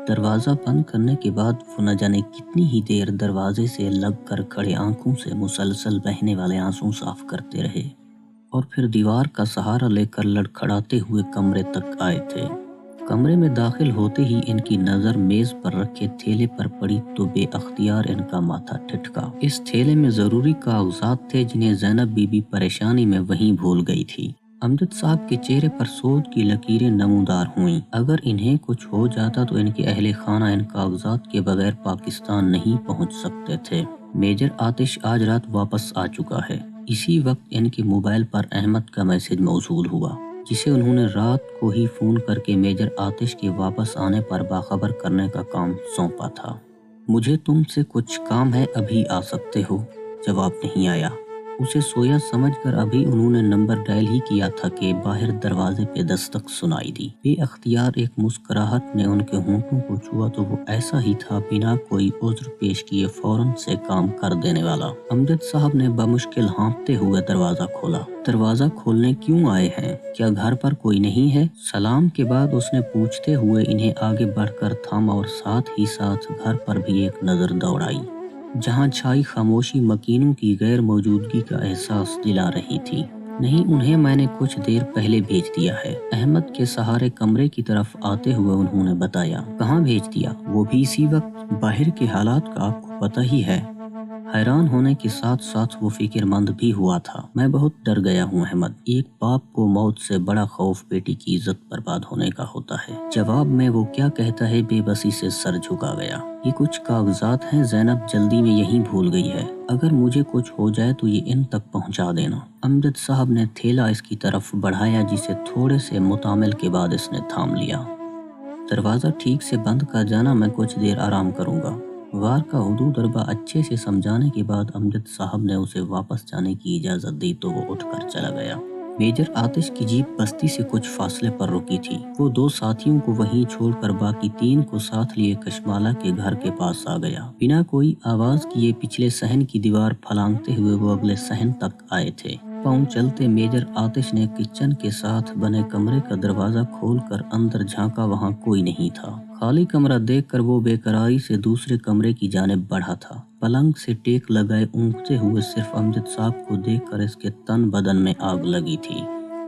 دروازہ بند کرنے کے بعد وہ نہ جانے کتنی ہی دیر دروازے سے لگ کر کھڑے آنکھوں سے مسلسل بہنے والے آنسو صاف کرتے رہے اور پھر دیوار کا سہارا لے کر لڑکھڑاتے ہوئے کمرے تک آئے تھے۔ کمرے میں داخل ہوتے ہی ان کی نظر میز پر رکھے تھیلے پر پڑی تو بے اختیار ان کا ماتھا ٹھٹکا۔ اس تھیلے میں ضروری کاغذات تھے جنہیں زینب بی بی پریشانی میں وہیں بھول گئی تھی۔ امجد صاحب کے چہرے پر سوج کی لکیریں نمودار ہوئیں۔ اگر انہیں کچھ ہو جاتا تو ان کے اہل خانہ ان کاغذات کے بغیر پاکستان نہیں پہنچ سکتے تھے۔ میجر آتش آج رات واپس آ چکا ہے۔ اسی وقت ان کے موبائل پر احمد کا میسج موصول ہوا، جسے انہوں نے رات کو ہی فون کر کے میجر آتش کے واپس آنے پر باخبر کرنے کا کام سونپا تھا۔ مجھے تم سے کچھ کام ہے، ابھی آ سکتے ہو؟ جواب نہیں آیا۔ اسے سویا سمجھ کر ابھی انہوں نے نمبر ڈائل ہی کیا تھا کہ باہر دروازے پہ دستک سنائی دی۔ بے اختیار ایک مسکراہٹ نے ان کے ہونٹوں کو چھوا تو وہ ایسا ہی تھا بنا کوئی عذر پیش کیے فوراً سے کام کر دینے والا۔ امجد صاحب نے بمشکل ہانپتے ہوئے دروازہ کھولا۔ دروازہ کھولنے کیوں آئے ہیں؟ کیا گھر پر کوئی نہیں ہے؟ سلام کے بعد اس نے پوچھتے ہوئے انہیں آگے بڑھ کر تھاما اور ساتھ ہی ساتھ گھر پر بھی ایک نظر دوڑائی، جہاں چھائی خاموشی مکینوں کی غیر موجودگی کا احساس دلا رہی تھی۔ نہیں، انہیں میں نے کچھ دیر پہلے بھیج دیا ہے، احمد کے سہارے کمرے کی طرف آتے ہوئے انہوں نے بتایا۔ کہاں بھیج دیا؟ وہ بھی اسی وقت؟ باہر کے حالات کا آپ کو پتہ ہی ہے۔ حیران ہونے کے ساتھ ساتھ وہ فکر مند بھی ہوا تھا۔ میں بہت ڈر گیا ہوں احمد۔ ایک باپ کو موت سے بڑا خوف بیٹی کی عزت برباد ہونے کا ہوتا ہے۔ جواب میں وہ کیا کہتا ہے، بے بسی سے سر جھکا گیا۔ یہ کچھ کاغذات ہیں، زینب جلدی میں یہیں بھول گئی ہے۔ اگر مجھے کچھ ہو جائے تو یہ ان تک پہنچا دینا۔ امجد صاحب نے تھیلا اس کی طرف بڑھایا، جسے تھوڑے سے متعامل کے بعد اس نے تھام لیا۔ دروازہ ٹھیک سے بند کر جانا، میں کچھ دیر آرام کروں گا۔ غار کا حدود اربا اچھے سے سمجھانے کے بعد امجد صاحب نے اسے واپس جانے کی اجازت دی تو وہ اٹھ کر چلا گیا۔ میجر آتش کی جیپ بستی سے کچھ فاصلے پر رکی تھی۔ وہ دو ساتھیوں کو وہیں چھوڑ کر باقی تین کو ساتھ لیے کشمالہ کے گھر کے پاس آ گیا۔ بنا کوئی آواز کیے پچھلے صحن کی دیوار پھلانگتے ہوئے وہ اگلے صحن تک آئے تھے۔ پاؤں چلتے میجر آتش نے کچن کے ساتھ بنے کمرے کا دروازہ کھول کر اندر جھانکا، وہاں کوئی نہیں تھا۔ خالی کمرہ دیکھ کر وہ بے قراری سے دوسرے کمرے کی جانب بڑھا تھا۔ پلنگ سے ٹیک لگائے اونگتے ہوئے صرف امجد صاحب کو دیکھ کر اس کے تن بدن میں آگ لگی تھی۔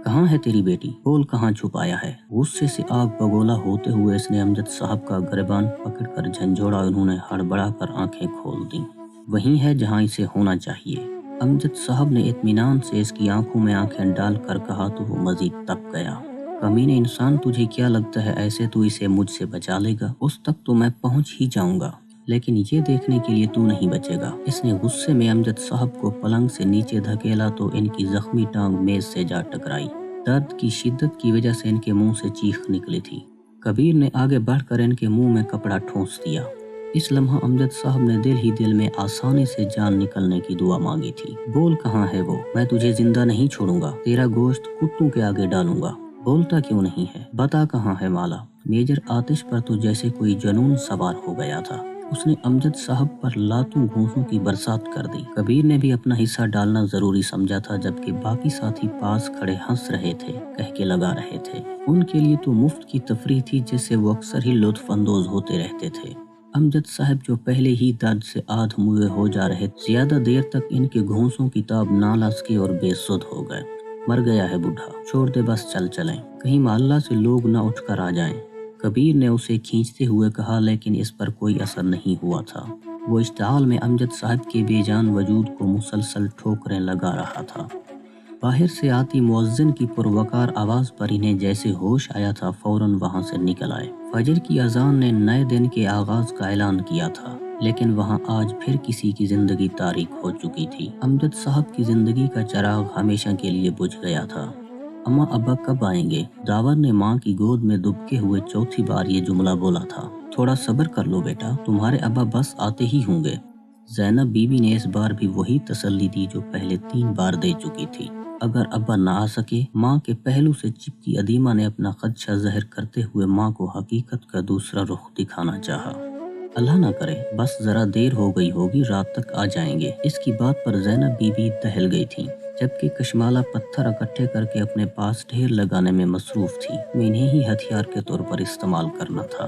کہاں ہے تیری بیٹی؟ بول، کہاں چھپایا ہے؟ غصے سے آگ بگولا ہوتے ہوئے اس نے امجد صاحب کا گریبان پکڑ کر جھنجھوڑا۔ انہوں نے ہڑبڑا کر آنکھیں کھول دیں۔ وہیں ہے جہاں اسے ہونا چاہیے۔ امجد صاحب نے اطمینان سے اس کی آنکھوں میں آنکھیں ڈال کر کہا تو وہ مزید تپ گیا۔ کمینے انسان، تجھے کیا لگتا ہے ایسے تو اسے مجھ سے بچا لے گا؟ اس تک تو میں پہنچ ہی جاؤں گا، لیکن یہ دیکھنے کے لیے تو نہیں بچے گا۔ اس نے غصے میں امجد صاحب کو پلنگ سے نیچے دھکیلا تو ان کی زخمی ٹانگ میز سے جا ٹکرائی۔ درد کی شدت کی وجہ سے ان کے منہ سے چیخ نکلی تھی۔ کبیر نے آگے بڑھ کر ان کے منہ میں کپڑا ٹھونس دیا۔ اس لمحہ امجد صاحب نے دل ہی دل میں آسانی سے جان نکلنے کی دعا مانگی تھی۔ بول، کہاں ہے وہ؟ میں تجھے زندہ نہیں چھوڑوں گا، تیرا گوشت کتوں کے آگے ڈالوں گا۔ بولتا کیوں نہیں ہے؟ بتا کہاں ہے مالا؟ میجر آتش پر تو جیسے کوئی جنون سوار ہو گیا تھا۔ اس نے امجد صاحب پر لاتوں گھونسوں کی برسات کر دی۔ کبیر نے بھی اپنا حصہ ڈالنا ضروری سمجھا تھا، جبکہ باقی ساتھی پاس کھڑے ہنس رہے تھے، کہہ کے لگا رہے تھے۔ ان کے لیے تو مفت کی تفریح تھی، جس سے وہ اکثر ہی لطف اندوز ہوتے رہتے تھے۔ امجد صاحب جو پہلے ہی درد سے آدھ موئے ہو جا رہے، زیادہ دیر تک ان کے گھونسوں کی تاب نہ لسکے اور بے سدھ ہو گئے۔ مر گیا ہے بوڑھا، چھوڑ دے، بس چلیں، کہیں محلہ سے لوگ نہ اٹھ کر آ جائیں۔ کبیر نے اسے کھینچتے ہوئے کہا، لیکن اس پر کوئی اثر نہیں ہوا تھا۔ وہ اشتعال میں امجد صاحب کے بے جان وجود کو مسلسل ٹھوکریں لگا رہا تھا۔ باہر سے آتی مؤذن کی پروقار آواز پر انہیں جیسے ہوش آیا تھا، فوراً وہاں سے نکل آئے۔ فجر کی اذان نے نئے دن کے آغاز کا اعلان کیا تھا، لیکن وہاں آج پھر کسی کی زندگی تاریک ہو چکی تھی۔ امجد صاحب کی زندگی کا چراغ ہمیشہ کے لیے بجھ گیا تھا۔ اماں ابا کب آئیں گے؟ داور نے ماں کی گود میں دبکے ہوئے چوتھی بار یہ جملہ بولا تھا۔ تھوڑا صبر کر لو بیٹا، تمہارے ابا بس آتے ہی ہوں گے۔ زینب بی بی نے اس بار بھی وہی تسلی دی جو پہلے 3 بار دے چکی تھی۔ اگر ابا نہ آ سکے، ماں کے پہلو سے چپکی ادیمہ نے اپنا خدشہ ظاہر کرتے ہوئے ماں کو حقیقت کا دوسرا رخ دکھانا چاہا۔ اللہ نہ کرے، بس ذرا دیر ہو گئی ہوگی، رات تک آ جائیں گے۔ اس کی بات پر زینب بی بی دہل گئی تھیں، جبکہ کشمالہ پتھر اکٹھے کر کے اپنے پاس ڈھیر لگانے میں مصروف تھی۔ انہیں ہی ہتھیار کے طور پر استعمال کرنا تھا۔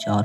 4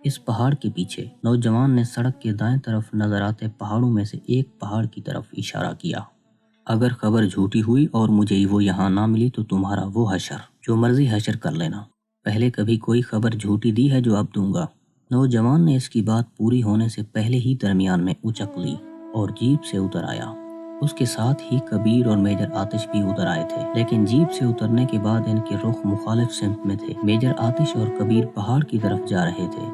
اس پہاڑ کے پیچھے نوجوان نے سڑک کے دائیں طرف نظر آتے پہاڑوں میں سے ایک پہاڑ کی طرف اشارہ کیا۔ اگر خبر جھوٹی ہوئی اور مجھے وہ یہاں نہ ملی تو تمہارا وہ حشر جو مرضی حشر کر لینا۔ پہلے کبھی کوئی خبر جھوٹی دی ہے جو اب دوں گا؟ نوجوان نے اس کی بات پوری ہونے سے پہلے ہی درمیان میں اچک لی اور جیپ سے اتر آیا۔ اس کے ساتھ ہی کبیر اور میجر آتش بھی اتر آئے تھے، لیکن جیپ سے اترنے کے بعد ان کے رخ مخالف سمت میں تھے۔ میجر آتش اور کبیر پہاڑ کی طرف جا رہے تھے،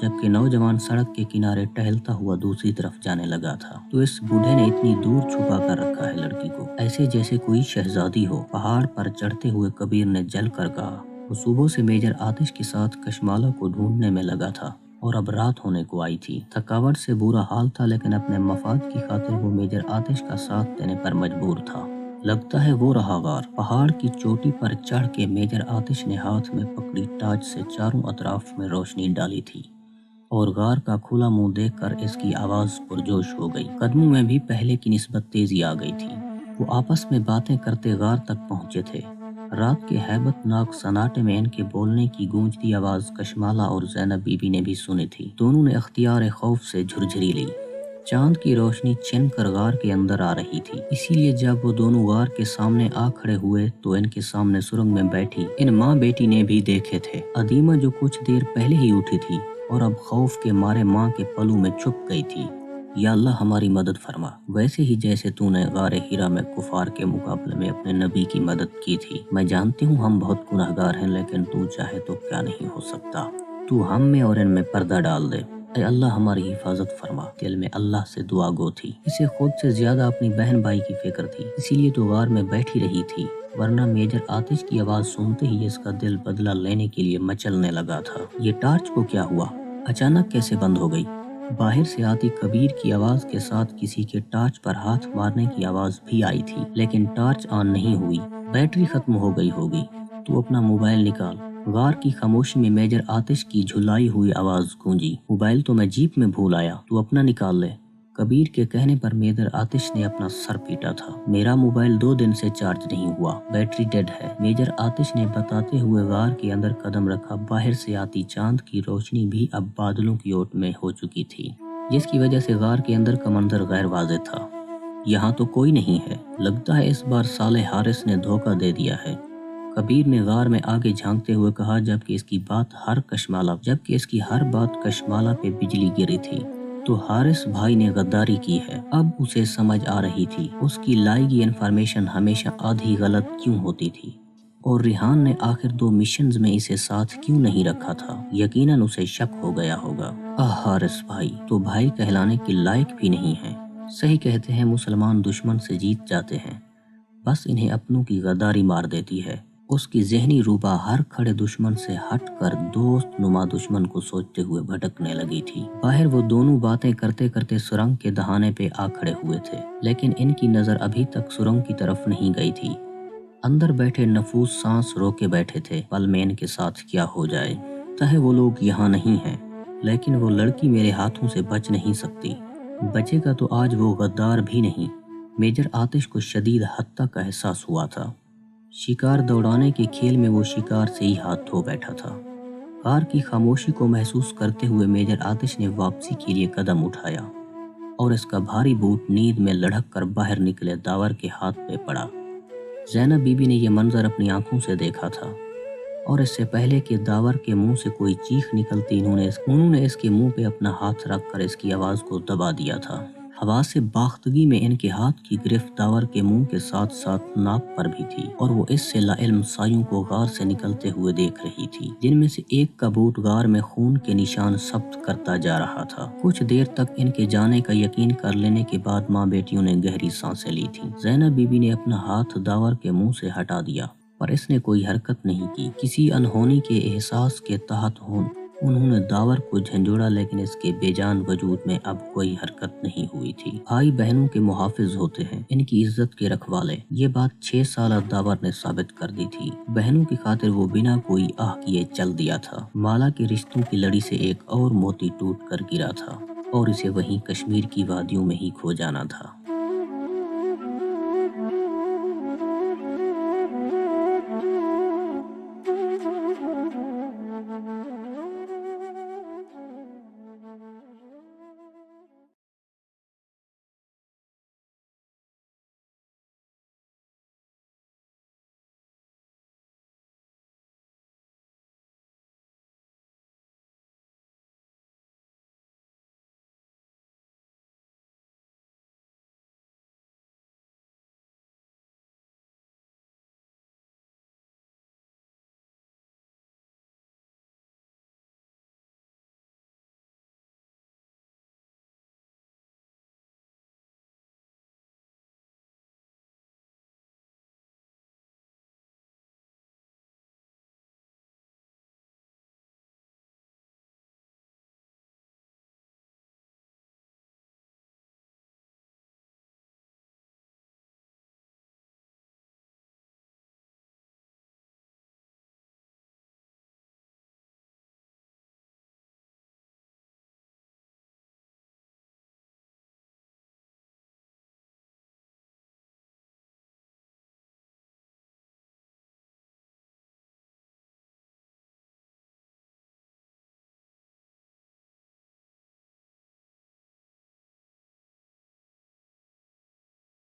جبکہ نوجوان سڑک کے کنارے ٹہلتا ہوا دوسری طرف جانے لگا تھا۔ تو اس بوڑھے نے اتنی دور چھپا کر رکھا ہے لڑکی کو، ایسے جیسے کوئی شہزادی ہو۔ پہاڑ پر چڑھتے ہوئے کبیر نے جل کر کہا۔ وہ صبح سے میجر آتش کے ساتھ کشمالہ کو ڈھونڈنے میں لگا تھا اور اب رات ہونے کو آئی تھی۔ تھکاوٹ سے برا حال تھا، لیکن اپنے مفاد کی خاطر وہ میجر آتش کا ساتھ دینے پر مجبور تھا۔ لگتا ہے وہ رہا غار۔ پہاڑ کی چوٹی پر چڑھ کے میجر آتش نے ہاتھ میں پکڑی ٹارچ سے چاروں اطراف میں روشنی ڈالی تھی، اور غار کا کھلا منہ دیکھ کر اس کی آواز پرجوش ہو گئی۔ قدموں میں بھی پہلے کی نسبت تیزی آ گئی تھی۔ وہ آپس میں باتیں کرتے غار تک پہنچے تھے۔ رات کے ہیبت ناک سناٹے میں ان کے بولنے کی گونجتی آواز کشمالہ اور زینب بی بی نے بھی سنی تھی۔ دونوں نے اختیار خوف سے جھرجھری لی۔ چاند کی روشنی چھن کر غار کے اندر آ رہی تھی، اسی لیے جب وہ دونوں غار کے سامنے آ کھڑے ہوئے تو ان کے سامنے سرنگ میں بیٹھی ان ماں بیٹی نے بھی دیکھے تھے۔ عدیمہ جو کچھ دیر پہلے ہی اٹھی تھی اور اب خوف کے مارے ماں کے پلو میں چھپ گئی تھی۔ یا اللہ ہماری مدد فرما، ویسے ہی جیسے تو نے غار ہیرا میں کفار کے مقابلے میں اپنے نبی کی مدد کی تھی۔ میں جانتی ہوں ہم بہت گنہگار ہیں، لیکن تو چاہے تو کیا نہیں ہو سکتا۔ تو ہم میں اور ان میں پردہ ڈال دے۔ اے اللہ ہماری حفاظت فرما۔ دل میں اللہ سے دعا گو تھی۔ اسے خود سے زیادہ اپنی بہن بھائی کی فکر تھی، اسی لیے تو غار میں بیٹھی رہی تھی، ورنہ میجر آتش کی آواز سنتے ہی اس کا دل بدلہ لینے کے لیے مچلنے لگا تھا۔ یہ ٹارچ کو کیا ہوا؟ اچانک کیسے بند ہو گئی؟ باہر سے آتی کبیر کی آواز کے ساتھ کسی کے ٹارچ پر ہاتھ مارنے کی آواز بھی آئی تھی، لیکن ٹارچ آن نہیں ہوئی۔ بیٹری ختم ہو گئی ہوگی۔ تو اپنا موبائل نکال۔ غار کی خاموشی میں میجر آتش کی جھلائی ہوئی آواز گونجی۔ موبائل تو میں جیپ میں بھول آیا، تو اپنا نکال لے۔ کبیر کے کہنے پر میجر آتش نے اپنا سر پیٹا تھا۔ میرا موبائل 2 دن سے چارج نہیں ہوا، بیٹری ڈیڈ ہے، میجر آتش نے بتاتے ہوئے غار کے اندر قدم رکھا۔ باہر سے آتی چاند کی روشنی بھی اب بادلوں کی اوٹ میں ہو چکی تھی، جس کی وجہ سے غار کے اندر کا منظر غیر واضح تھا۔ یہاں تو کوئی نہیں ہے، لگتا ہے اس بار صالح حارث نے دھوکہ دے دیا ہے، کبیر نے غار میں آگے جھانکتے ہوئے کہا، جبکہ اس کی ہر بات کشمالہ پہ بجلی گری تھی۔ تو حارث بھائی نے غداری کی ہے۔ اب اسے سمجھ آ رہی تھی اس کی لائی گئی انفارمیشن ہمیشہ آدھی غلط کیوں ہوتی تھی، اور ریحان نے آخر 2 مشنز میں اسے ساتھ کیوں نہیں رکھا تھا۔ یقیناً اسے شک ہو گیا ہوگا۔ حارث بھائی تو بھائی کہلانے کے لائق بھی نہیں ہیں۔ صحیح کہتے ہیں مسلمان دشمن سے جیت جاتے ہیں، بس انہیں اپنوں کی غداری مار دیتی ہے۔ اس کی ذہنی روبا ہر کھڑے دشمن سے ہٹ کر دوست نما دشمن کو سوچتے ہوئے بھٹکنے لگی تھی۔ باہر وہ دونوں باتیں کرتے کرتے سرنگ کے دہانے پہ آ کھڑے ہوئے تھے، لیکن ان کی نظر ابھی تک سرنگ کی طرف نہیں گئی تھی۔ اندر بیٹھے نفوس سانس روکے بیٹھے تھے، پل میں ان کے ساتھ کیا ہو جائے۔ چاہے وہ لوگ یہاں نہیں ہیں، لیکن وہ لڑکی میرے ہاتھوں سے بچ نہیں سکتی۔ بچے گا تو آج وہ غدار بھی نہیں۔ میجر آتش کو شدید حتیٰ کا احساس ہوا تھا۔ شکار دوڑانے کے کھیل میں وہ شکار سے ہی ہاتھ دھو بیٹھا تھا۔ غار کی خاموشی کو محسوس کرتے ہوئے میجر آتش نے واپسی کے لیے قدم اٹھایا، اور اس کا بھاری بوٹ نیند میں لڑھک کر باہر نکلے داور کے ہاتھ پہ پڑا۔ زینب بی بی نے یہ منظر اپنی آنکھوں سے دیکھا تھا، اور اس سے پہلے کہ داور کے منہ سے کوئی چیخ نکلتی انہوں نے اس کے منہ پہ اپنا ہاتھ رکھ کر اس کی آواز کو دبا دیا تھا۔ حواس باختگی میں ان کے ہاتھ کی گرفت داور کے منہ کے ساتھ ساتھ ناک پر بھی تھی، اور وہ اس سے لا علم سایوں کو غار سے نکلتے ہوئے دیکھ رہی تھی، جن میں سے ایک کا بوٹ غار میں خون کے نشان ثبت کرتا جا رہا تھا۔ کچھ دیر تک ان کے جانے کا یقین کر لینے کے بعد ماں بیٹیوں نے گہری سانسیں لی تھیں۔ زینب بی بی نے اپنا ہاتھ داور کے منہ سے ہٹا دیا، پر اس نے کوئی حرکت نہیں کی۔ کسی انہونی کے احساس کے تحت انہوں نے داور کو جھنجھوڑا، لیکن اس کے بے جان وجود میں اب کوئی حرکت نہیں ہوئی تھی۔ بھائی بہنوں کے محافظ ہوتے ہیں، ان کی عزت کے رکھوالے، یہ بات 6 سالہ داور نے ثابت کر دی تھی۔ بہنوں کی خاطر وہ بنا کوئی آہ کیے چل دیا تھا۔ مالا کے رشتوں کی لڑی سے ایک اور موتی ٹوٹ کر گرا تھا، اور اسے وہیں کشمیر کی وادیوں میں ہی کھو جانا تھا۔